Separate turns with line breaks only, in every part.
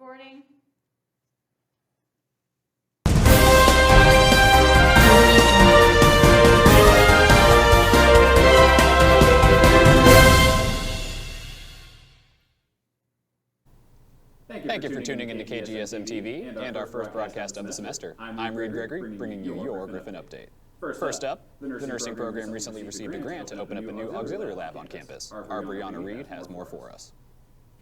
Recording.
Thank you for tuning into Kgsm-Tv and our first broadcast of the semester. I'm Reed Gregory, bringing you your Griffin Update. First up, the nursing program recently received a grant to open up a new auxiliary lab on campus. Our Brianna Reed has more for us.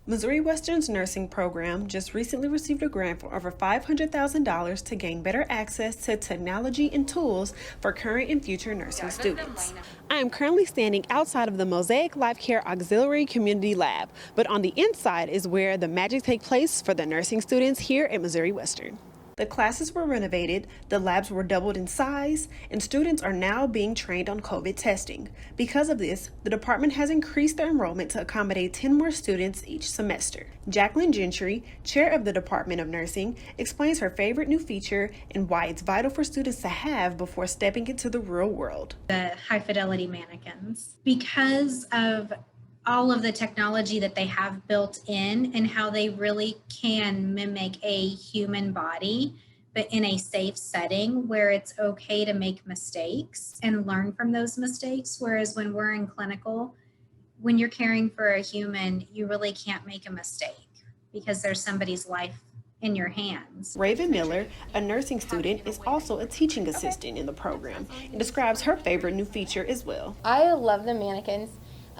Missouri Western's nursing program just recently received a grant for over $500,000 to gain better access to technology and tools for current and future nursing students. I am currently standing outside of the Mosaic Life Care Auxiliary Community Lab, but on the inside is where the magic takes place for the nursing students here at Missouri Western. The classes were renovated, the labs were doubled in size, and students are now being trained on COVID testing. Because of this, the department has increased their enrollment to accommodate 10 more students each semester. Jacqueline Gentry, chair of the Department of Nursing, explains her favorite new feature and why it's vital for students to have before stepping into the real world.
The high fidelity mannequins, because of all of the technology that they have built in and how they really can mimic a human body, but in a safe setting where it's okay to make mistakes and learn from those mistakes. Whereas when we're in clinical, when you're caring for a human, you really can't make a mistake because there's somebody's life in your hands.
Raven Miller, a nursing student, is also a teaching assistant in the program and describes her favorite new feature as well.
I love the mannequins.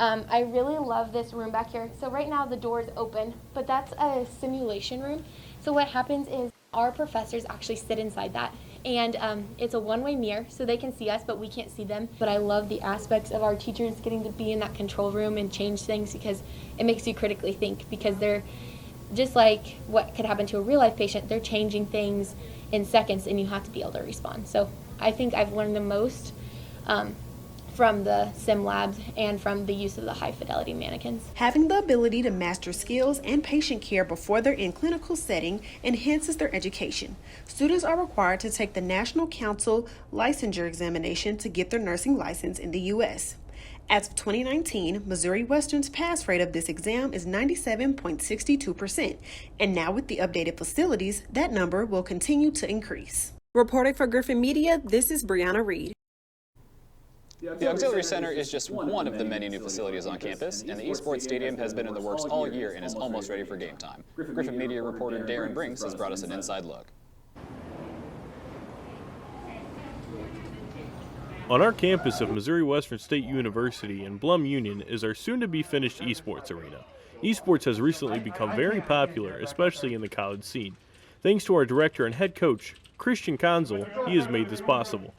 I really love this room back here. So right now the door is open, but that's a simulation room. So what happens is our professors actually sit inside that, and it's a one-way mirror, so they can see us, but we can't see them. But I love the aspects of our teachers getting to be in that control room and change things, because it makes you critically think, because they're just like what could happen to a real-life patient. They're changing things in seconds, and you have to be able to respond. So I think I've learned the most from the sim labs and from the use of the high fidelity mannequins.
Having the ability to master skills and patient care before they're in clinical setting enhances their education. Students are required to take the National Council licensure examination to get their nursing license in the U.S. As of 2019, Missouri Western's pass rate of this exam is 97.62%, and now with the updated facilities, that number will continue to increase. Reporting for Griffin Media, this is Brianna Reed.
The Auxiliary Center is just one of the many new facilities on campus, and the esports stadium has been in the works all year and is almost ready for game time. Griffin Media reporter Darren Brinks has brought us an inside look.
On our campus of Missouri Western State University in Blum Union is our soon-to-be-finished esports arena. Esports has recently become very popular, especially in the college scene. Thanks to our director and head coach, Christian Konzel, he has made this possible.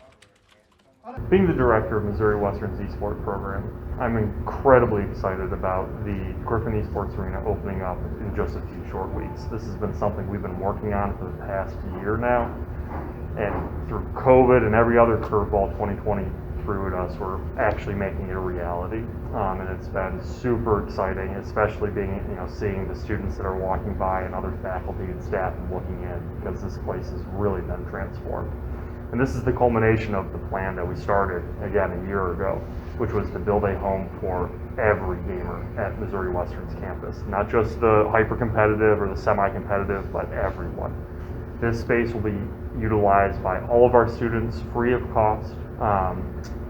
Being the director of Missouri Western's eSport program, I'm incredibly excited about the Griffin Esports Arena opening up in just a few short weeks. This has been something we've been working on for the past year now, and through COVID and every other curveball 2020 threw at us, we're actually making it a reality, and it's been super exciting, especially being, seeing the students that are walking by and other faculty and staff and looking in, because this place has really been transformed. And this is the culmination of the plan that we started, again, a year ago, which was to build a home for every gamer at Missouri Western's campus. Not just the hyper-competitive or the semi-competitive, but everyone. This space will be utilized by all of our students free of cost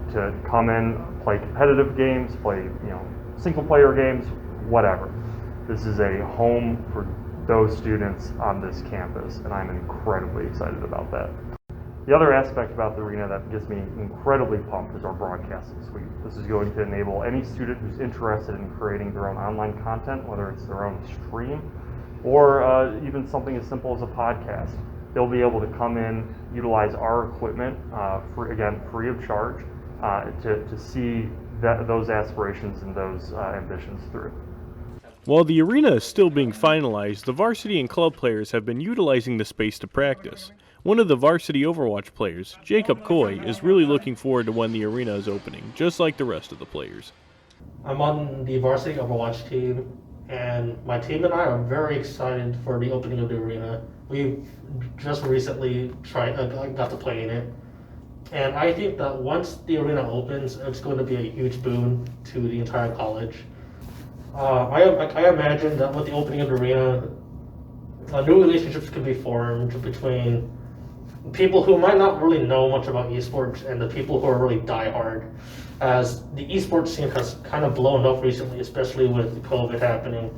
to come in, play competitive games, play single-player games, whatever. This is a home for those students on this campus, and I'm incredibly excited about that. The other aspect about the arena that gets me incredibly pumped is our broadcasting suite. This is going to enable any student who's interested in creating their own online content, whether it's their own stream or even something as simple as a podcast. They'll be able to come in, utilize our equipment, free of charge, to see those aspirations and those ambitions through.
While the arena is still being finalized, the varsity and club players have been utilizing the space to practice. One of the varsity Overwatch players, Jacob Coy, is really looking forward to when the arena is opening, just like the rest of the players.
I'm on the varsity Overwatch team, and my team and I are very excited for the opening of the arena. We've just recently got to play in it, and I think that once the arena opens, it's going to be a huge boon to the entire college. I imagine that with the opening of the arena, New relationships can be formed between people who might not really know much about esports and the people who are really diehard, as the esports scene has kind of blown up recently, especially with COVID happening.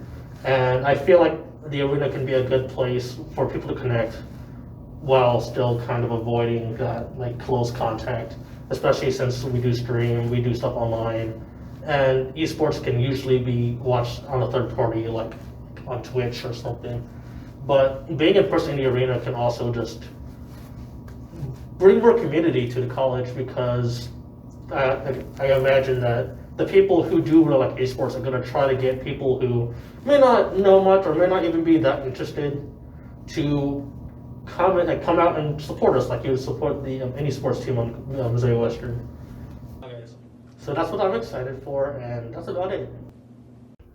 And I feel like the arena can be a good place for people to connect while still kind of avoiding that like close contact, especially since we do stream, we do stuff online, and esports can usually be watched on a third party, like on Twitch or something. But being in person in the arena can also just bring more community to the college, because I imagine that the people who do really like esports are going to try to get people who may not know much or may not even be that interested to come out and support us, like you would support the any sports team on Missouri Western. So that's what I'm excited for, and that's about it.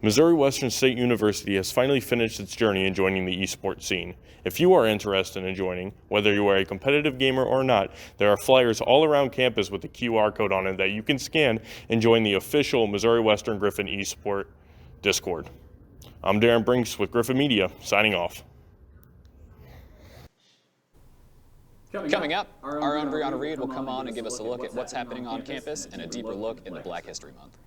Missouri Western State University has finally finished its journey in joining the esports scene. If you are interested in joining, whether you are a competitive gamer or not, there are flyers all around campus with a QR code on it that you can scan and join the official Missouri Western Griffin eSport Discord. I'm Darren Brinks with Griffin Media, signing off.
Coming up, our own Brianna Reed will come on and give us a look at what's happening on campus and a deeper look into Black History Month.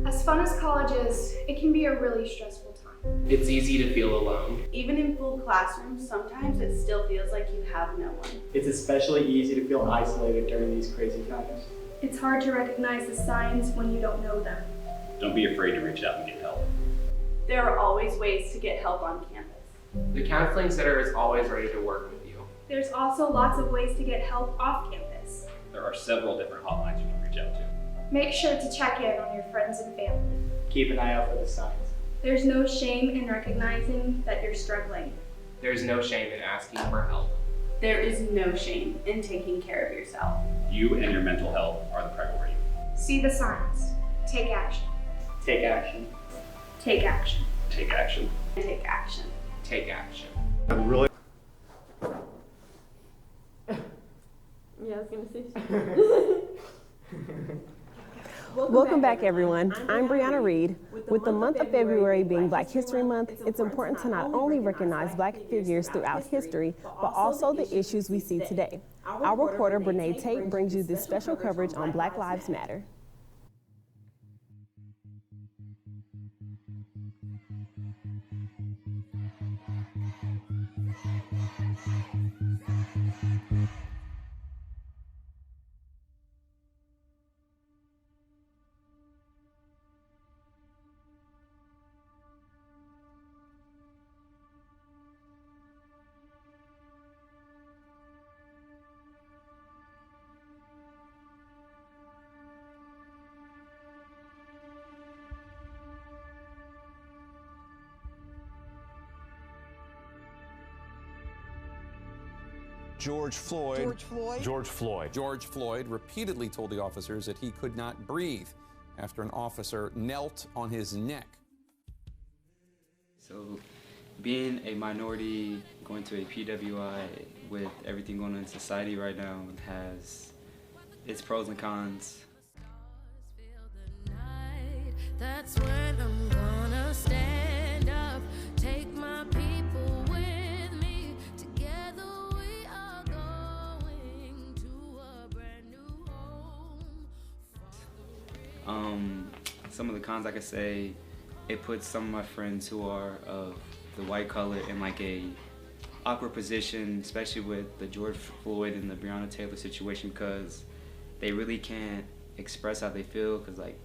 As fun as college is, it can be a really stressful time.
It's easy to feel alone.
Even in full classrooms, sometimes it still feels like you have no one.
It's especially easy to feel isolated during these crazy times.
It's hard to recognize the signs when you don't know them.
Don't be afraid to reach out and get help.
There are always ways to get help on campus.
The counseling center is always ready to work with you.
There's also lots of ways to get help off campus.
There are several different hotlines you can reach out to.
Make sure to check in on your friends and family.
Keep an eye out for the signs.
There's no shame in recognizing that you're struggling.
There's no shame in asking for help.
There is no shame in taking care of yourself.
You and your mental health are the priority.
See the signs. Take action.
Take action.
Take action.
Take action.
Take action.
Take action.
I'm really
Yeah, I was gonna say.
Welcome back, everyone. I'm Brianna Reed. With the month of February being Black History Month, it's important to not only recognize Black figures throughout history, but also the issues we see today. Our reporter, Brene Tate, brings you this special coverage on Black Lives Matter.
George Floyd repeatedly told the officers that he could not breathe after an officer knelt on his neck.
So, being a minority, going to a PWI with everything going on in society right now has its pros and cons.
That's when I'm gonna stand up, take my people with me. Together we are going to a brand new home.
Some of the cons, I could say, it puts some of my friends who are of the white color in like a awkward position, especially with the George Floyd and the Breonna Taylor situation, because they really can't express how they feel, because like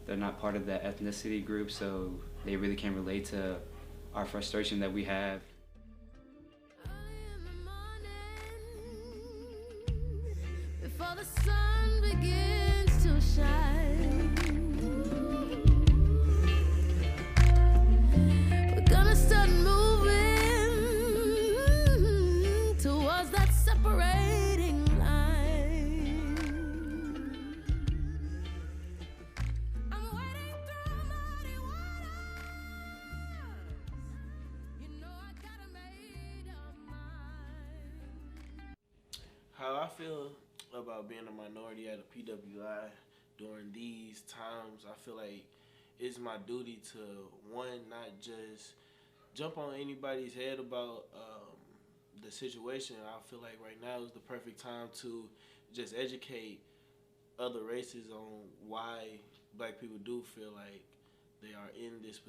they're not part of that ethnicity group, so they really can't relate to our frustration that we have.
Before the sun begins to shine, we're gonna start moving towards that separating line. I'm wading through muddy waters. You know I gotta make up mine.
How I feel about being a minority at a PWI during these times, I feel like it's my duty to, one, not just jump on anybody's head about the situation. I feel like right now is the perfect time to just educate other races on why black people do feel like they are in this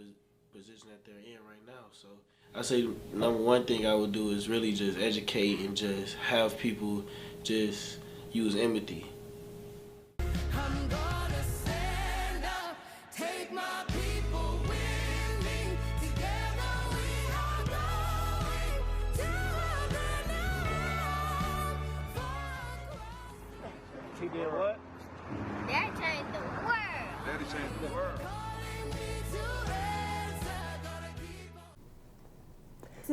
position that they're in right now. So I say number one thing I would do is really just educate and just have people just use empathy.
I'm gonna stand up, take my people with me. Together we are going to a brand new
He did what?
That changed the world.
Daddy changed the world.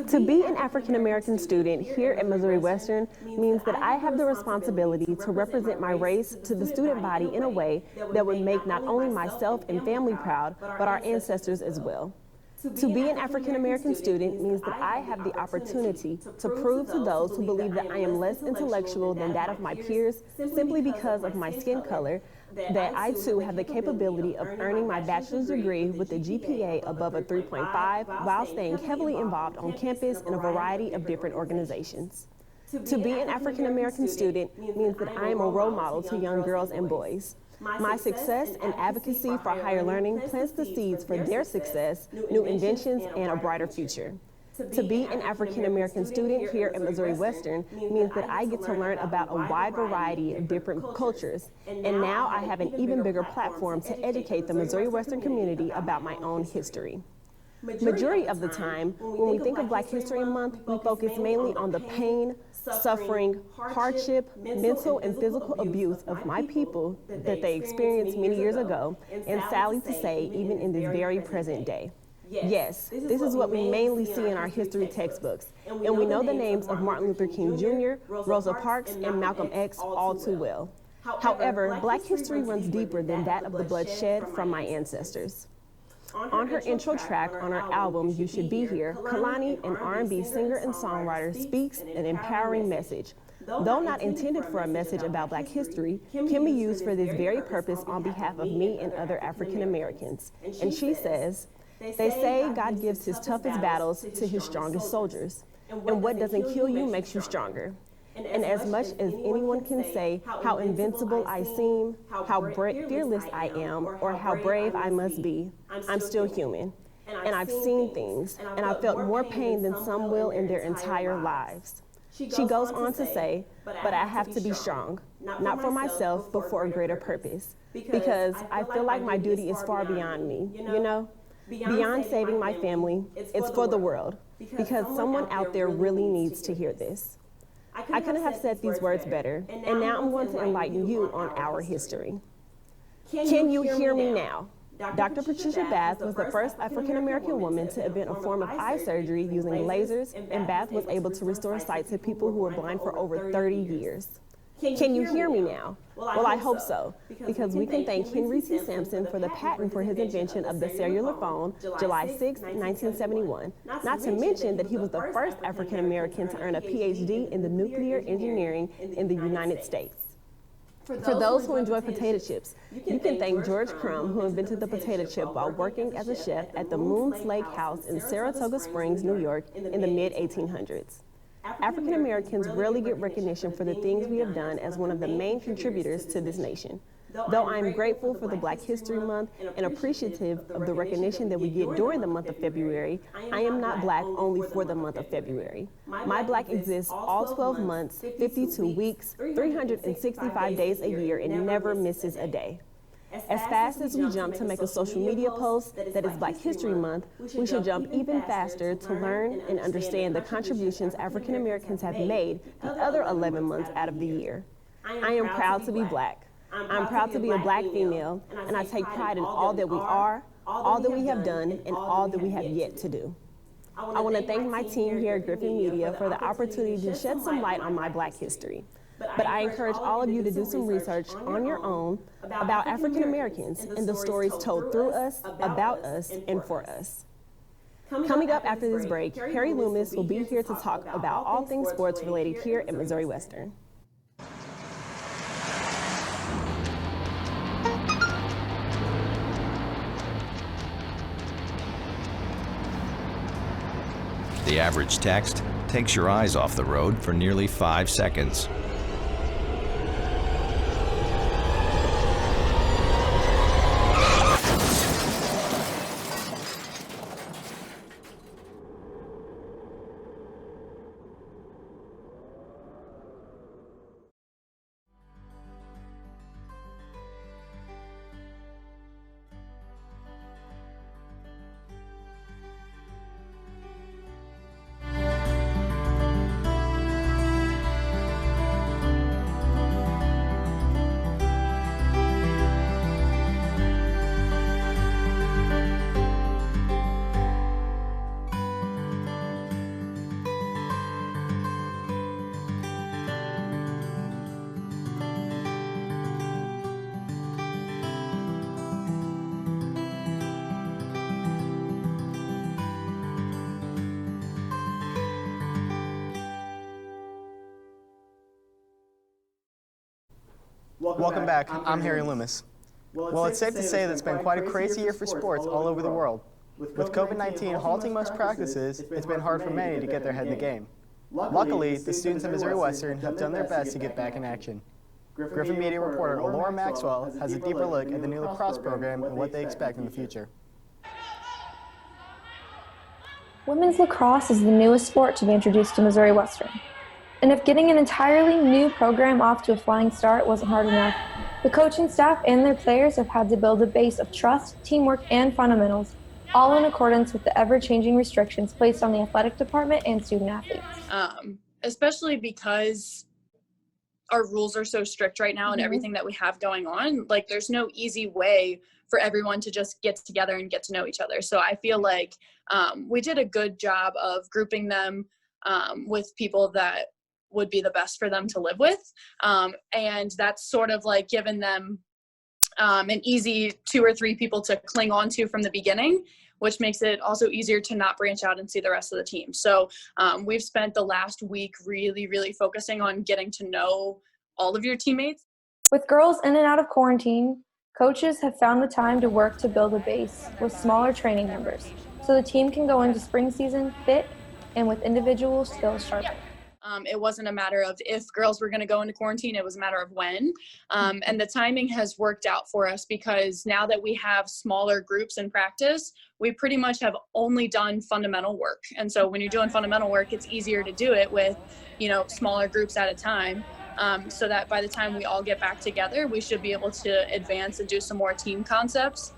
To be an African American student here at Missouri Western means that I have the responsibility to represent my race to the student body in a way that would make not only myself and family proud, but our ancestors as well. To be an African American student means that I have the opportunity to prove to those who believe that I am less intellectual than that of my peers simply because of my skin color, that I too have the capability of earning my bachelor's degree with a GPA above a 3.5 while staying heavily involved on campus in a variety of different organizations. To be an African American student means that I am a role model to young girls and boys. My success and advocacy for higher learning plants the seeds for their success, new inventions, and a brighter future. To be an African American student here at Missouri Western means that I get to learn about a wide variety of different cultures, and now I have an even bigger platform to educate the Missouri Western community about my own history. Majority of the time, when we think of Black History Month, we focus mainly on the pain, suffering, hardship, mental and physical abuse of my people that they experienced many years ago, and sadly to say, even in this very present day. Yes, this is what we mainly see in our history textbooks, and we know the names of Martin Luther King Jr., Rosa Parks, and Malcolm X all too well. However, Black history runs deeper than that of the bloodshed from my ancestors. On her intro track on her album, You Should Be Here, Kalani, an R&B singer and songwriter, speaks an empowering message. Though not intended for a message about Black history, can be used for this very purpose on behalf of me and other African Americans. And she says, "They say God gives his toughest battles to his strongest soldiers. And what doesn't kill you makes you stronger. And as much as anyone can say how invincible I seem, how fearless I am, or how brave I must be, I'm still human. And I've seen things, and I've felt more pain than some will in their entire lives." She goes on to say, "But I have to be strong, not for myself, but for a greater purpose. Because I feel like my duty is far beyond me, you know? Beyond saving my family, it's for the world. Because someone out there really needs to hear this." I couldn't have said these words better, and now I'm going to enlighten you on our history. Can you hear me now? Dr. Patricia Bath was the first African American woman to invent a form of eye surgery using lasers, and Bath was able to restore sight to people who were blind for over 30 years. Can you hear me now? Well, I hope so, because we can thank Henry C. Sampson for the patent for his invention of the cellular phone, July 6, 1971, not to mention that he was the first African American to earn a PhD in the nuclear engineering in the United States. For those who enjoy potato chips, you can thank George Crumb, who invented the potato chip while working as a chef at the Moon's Lake House in Saratoga Springs, New York in the mid-1800s. African Americans rarely get recognition for the things we have done as one of the main contributors to this nation. Though I am grateful for the Black History Month and appreciative of the recognition that we get during the month of February, I am not Black only for the month of February. My Black exists all 12 months, 52 weeks, 365 days a year, and never misses a day. As fast as we jump to make a social media post that is Black History Month, we should jump even faster to learn and understand the contributions African Americans have made the other 11 months out of the year. I am proud to be Black. I'm proud to be a Black female, and I take pride in all that we are, all that we have done, and all that we have yet to do. I want to thank my team here at Griffin Media for the opportunity to shed some light on my Black history. But I encourage all of you to do some research on your own about African Americans and the stories told through us, about us, and for us. Coming up after this break, Harry Loomis will be here to talk about all things sports related here at Missouri Western.
The average text takes your eyes off the road for nearly 5 seconds.
Welcome back. I'm Harry Loomis. Well, it's safe to say that it's been quite a crazy year for sports all over the world. With COVID-19 halting most practices, it's been hard for many to get their head in the game. Luckily, the students at Missouri Western have done their best to get back in action. Griffin Media reporter Laura Maxwell has a deeper look at the new lacrosse program and what they expect in the future.
Women's lacrosse is the newest sport to be introduced to Missouri Western. And if getting an entirely new program off to a flying start wasn't hard enough, the coaching staff and their players have had to build a base of trust, teamwork, and fundamentals, all in accordance with the ever-changing restrictions placed on the athletic department and student athletes.
Especially because our rules are so strict right now and everything that we have going on, like there's no easy way for everyone to just get together and get to know each other. So I feel like we did a good job of grouping them with people that would be the best for them to live with. And that's sort of like given them an easy 2 or 3 people to cling on to from the beginning, which makes it also easier to not branch out and see the rest of the team. So we've spent the last week really focusing on getting to know all of your teammates.
With girls in and out of quarantine, coaches have found the time to work to build a base with smaller training numbers, so the team can go into spring season fit and with individual skills sharpened.
It wasn't a matter of if girls were going to go into quarantine, it was a matter of when. And the timing has worked out for us because now that we have smaller groups in practice, we pretty much have only done fundamental work. And so when you're doing fundamental work, it's easier to do it with, smaller groups at a time. So that by the time we all get back together, we should be able to advance and do some more team concepts.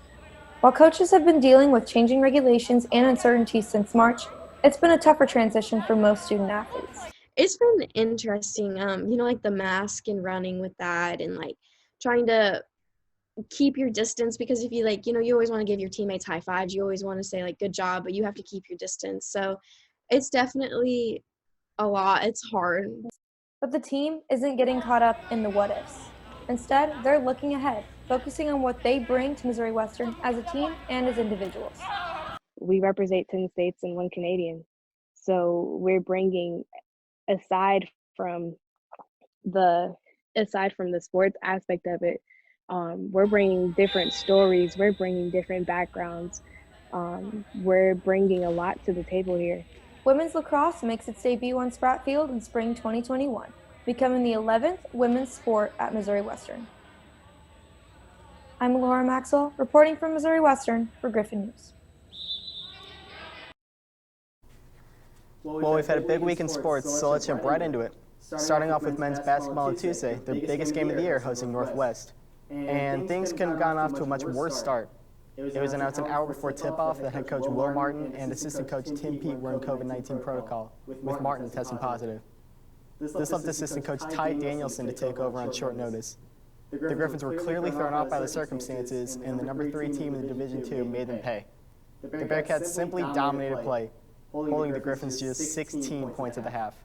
While coaches have been dealing with changing regulations and uncertainties since March, it's been a tougher transition for most student athletes.
It's been interesting, like the mask and running with that and like trying to keep your distance because if you you always want to give your teammates high fives, you always want to say like good job, but you have to keep your distance. So it's definitely a lot. It's hard.
But the team isn't getting caught up in the what ifs. Instead, they're looking ahead, focusing on what they bring to Missouri Western as a team and as individuals.
We represent 10 states and 1 Canadian. So we're bringing aside from the sports aspect of it, we're bringing different stories, we're bringing different backgrounds, we're bringing a lot to the table here.
Women's lacrosse makes its debut on Spratt Field in spring 2021, becoming the 11th women's sport at Missouri Western. I'm Laura Maxwell, reporting from Missouri Western for Griffin News.
Well, we've had a big week in sports, so let's jump right into it. Starting off with men's basketball on Tuesday, their biggest game of the year, hosting Northwest. And things couldn't have gone off to a much worse start. It was announced an hour before tip-off that head coach Will Martin and assistant coach Tim Pete were in COVID-19 protocol, with Martin testing positive. This left assistant coach Ty Danielson to take over on short notice. The Griffins were clearly thrown off by the circumstances, and the number 3 team in Division II made them pay. The Bearcats simply dominated play, holding the Griffins to just 16 points at the half.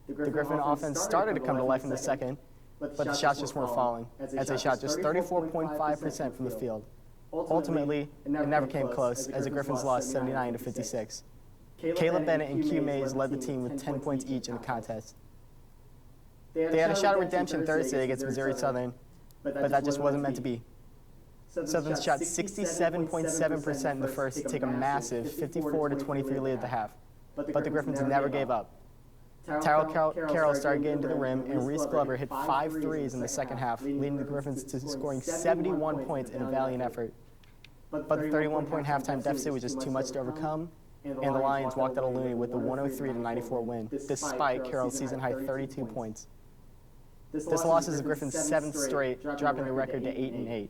The Griffin offense started to come to life in the second, but the shots just weren't falling, as they shot just 34.5% from the field. Ultimately, it never came close, as the Griffins lost 79-56. Caleb Bennett and Q Mays led the team with 10 points each in the contest. They had a shot at redemption Thursday against Missouri Southern, but that just wasn't meant to be. Southern shot 67.7% in the first to take a massive 54-23 lead at the half. but the Griffins never gave up. Tyrell Carroll started getting to the rim, and Reese Glover hit 5 threes in the second half, leading the Griffins to scoring 71 points in a valiant effort. But the 31-point halftime deficit was just too much to overcome, and the Lions walked out of Looney with a 103-94 win, despite Carroll's season-high 32 points. This loss is the Griffins' 7th straight, dropping the record to 8-8.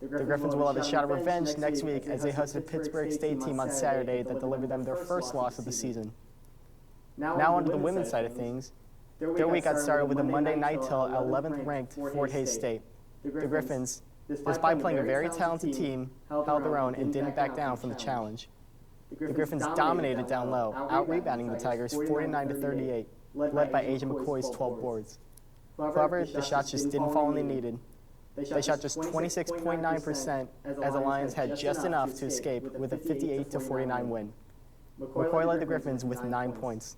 The Griffins will have a shot at revenge next week as they host a Pittsburgh State team on Saturday that delivered them their first loss of the season. Now onto the women's side of things. Their week got started with a Monday night till at 11th-ranked Fort Hays State. The Griffins, despite playing a very talented team, held their own and didn't back down from the challenge. The Griffins dominated down low, out-rebounding the Tigers 49-38, led by Asia McCoy's 12 boards. However, the shots just didn't fall when they needed. They shot just 26.9% as the Lions had just enough to escape with a 58-49 win. McCoy led the Griffins with 9 points.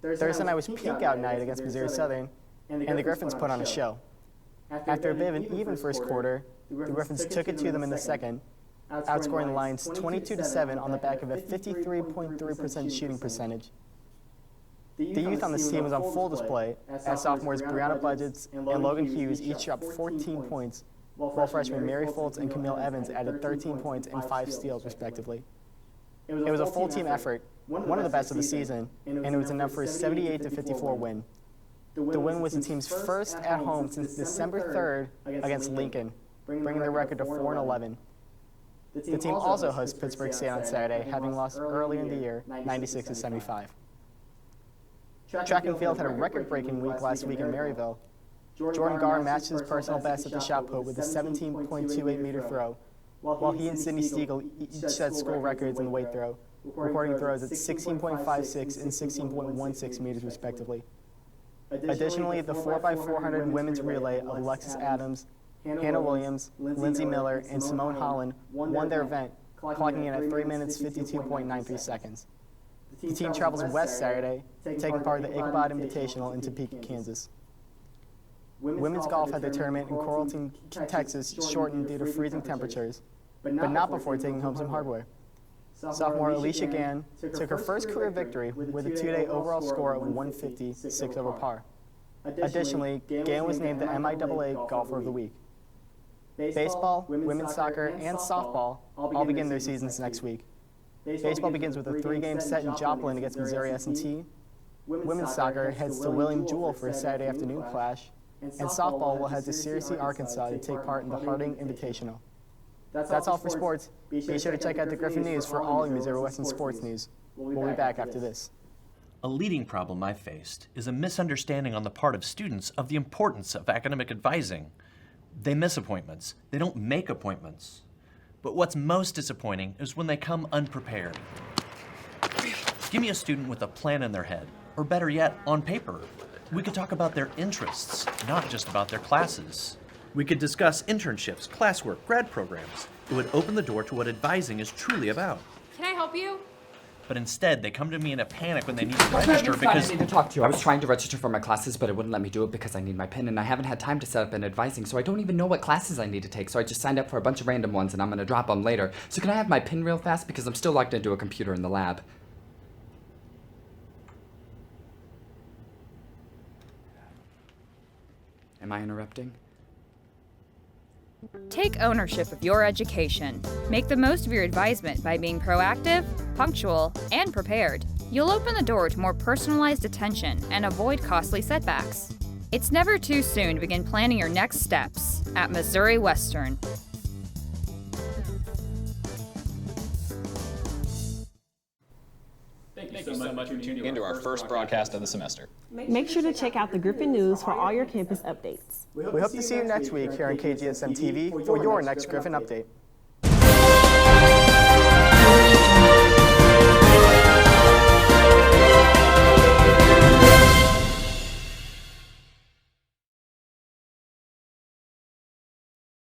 Thursday night was peak-out night against Missouri Southern, and the Griffins put on a show. After a bit of an even first quarter, the Griffins took it to them in the second, outscoring the Lions 22-7 on the back of a 53.3% shooting percentage. The youth on this team was on full display, as sophomores Brianna Budgets and Logan Hughes each dropped 14 points, while freshmen Mary Foltz and Camille Evans added 13 points and 5 steals, respectively. It was a full-team effort, one of the best of the season, and it was enough for a 78-54 win. The win was the team's first at home since December 3rd against Lincoln, bringing their record to 4-11. The team also hosts Pittsburgh State on Saturday, having lost earlier in the year, 96-75. Track and field had a record-breaking week last week in Maryville. Jordan Garr matched his personal best at the shot put with a 17.28-meter throw, while he and Sydney Stiegel each set school records in the weight throw, recording throws at 16.56 and 16.16 meters, respectively. Additionally, the 4x400 women's relay of Alexis Adams, Hannah Williams, Lindsay Miller, and Simone Holland won their event, clocking in at 3 minutes 52.93 seconds. The team travels west Saturday, taking part in the Ichabod Invitational in Topeka, Kansas. Women's golf had their tournament in Coralton, Texas, shortened due to freezing temperatures, but not before taking home some hardware. Sophomore Alicia Gann took her first career victory with a 2-day overall score of 150, 6 over par. Additionally, Gann was named the MIAA Golfer of the Week. Baseball, women's soccer, and softball all begin their seasons next week. Baseball begins with a 3-game set in Joplin against Missouri S&T. Women's soccer heads to William Jewell for a Saturday afternoon clash, and softball will head to Searcy, Arkansas to take part in the Harding Invitational. That's all for sports. Be sure to check out the Griffin News for all your Missouri Western sports news. We'll be back after this.
A leading problem I've faced is a misunderstanding on the part of students of the importance of academic advising. They miss appointments. They don't make appointments. But what's most disappointing is when they come unprepared. Give me a student with a plan in their head, or better yet, on paper. We could talk about their interests, not just about their classes. We could discuss internships, classwork, grad programs. It would open the door to what advising is truly about.
Can I help you?
But instead, they come to me in a panic when they need to register because...
I need to talk to you. I was trying to register for my classes, but it wouldn't let me do it because I need my PIN, and I haven't had time to set up an advising, so I don't even know what classes I need to take, so I just signed up for a bunch of random ones, and I'm going to drop them later. So can I have my PIN real fast? Because I'm still logged into a computer in the lab. Am I interrupting?
Take ownership of your education. Make the most of your advisement by being proactive, punctual, and prepared. You'll open the door to more personalized attention and avoid costly setbacks. It's never too soon to begin planning your next steps at Missouri Western.
Thank you so much for tuning into our first broadcast of the semester.
Make sure to check out the Griffin News for all your campus updates.
We hope to see you next week here on Kgsm-Tv for your next Griffin Update.